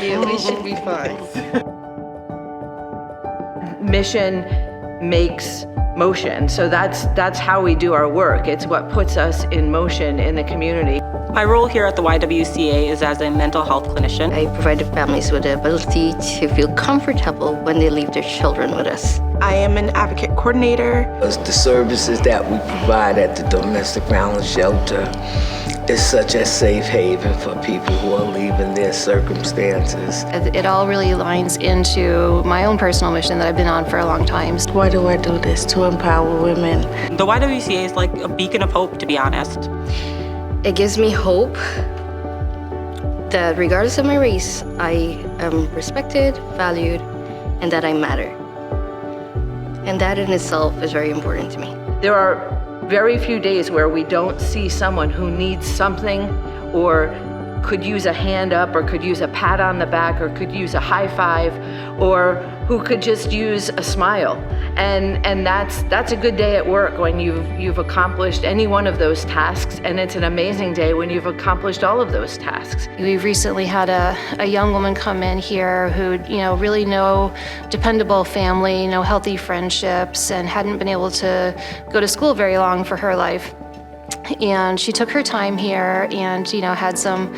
Yeah, we should be fine. Mission makes motion, so that's how we do our work. It's what puts us in motion in the community. My role here at the YWCA is as a mental health clinician. I provide the families with the ability to feel comfortable when they leave their children with us. I am an advocate coordinator. The services that we provide at the domestic violence shelter is such a safe haven for people who are leaving their circumstances. It all really aligns into my own personal mission that I've been on for a long time. Why do I do this? To empower women. The YWCA is like a beacon of hope, to be honest. It gives me hope that regardless of my race, I am respected, valued, and that I matter. And that in itself is very important to me. There are very few days where we don't see someone who needs something or could use a hand up or could use a pat on the back or could use a high five or who could just use a smile. And that's a good day at work when you've accomplished any one of those tasks, and it's an amazing day when you've accomplished all of those tasks. We've recently had a young woman come in here who, really no dependable family, no healthy friendships, and hadn't been able to go to school very long for her life. And she took her time here and, had some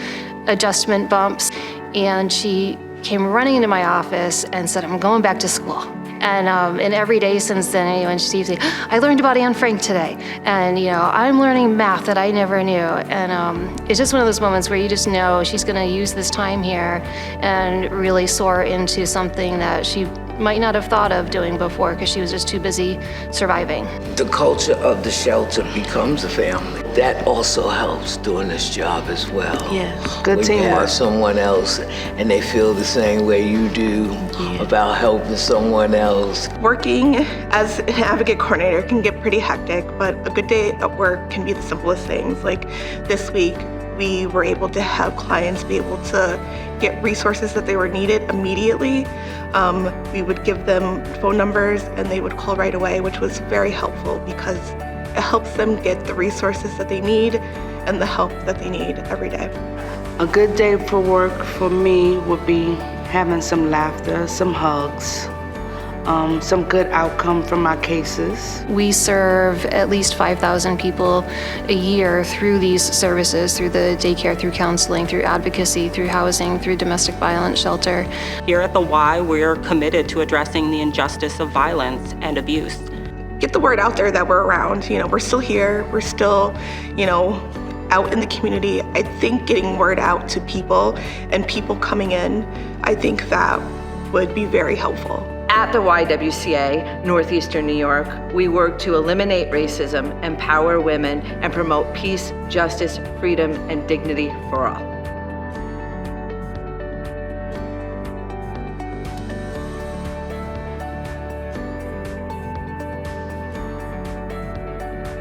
adjustment bumps, and she came running into my office and said, "I'm going back to school." And every day since then, when she sees me, "I learned about Anne Frank today," and I'm learning math that I never knew. And it's just one of those moments where you just know she's going to use this time here and really soar into something that she might not have thought of doing before because she was just too busy surviving. The culture of the shelter becomes a family. That also helps doing this job as well. Yeah, good when teamwork. you have someone else and they feel the same way you do about helping someone else. Working as an advocate coordinator can get pretty hectic, but a good day at work can be the simplest things. Like this week, we were able to have clients be able to get resources that they were needed immediately. We would give them phone numbers and they would call right away, which was very helpful because it helps them get the resources that they need and the help that they need every day. A good day for work for me would be having some laughter, some hugs, some good outcome from my cases. We serve at least 5,000 people a year through these services, through the daycare, through counseling, through advocacy, through housing, through domestic violence shelter. Here at the Y, we're committed to addressing the injustice of violence and abuse. Get the word out there that we're around. We're still here. We're still, out in the community. I think getting word out to people and people coming in, I think that would be very helpful. At the YWCA Northeastern New York, we work to eliminate racism, empower women, and promote peace, justice, freedom, and dignity for all.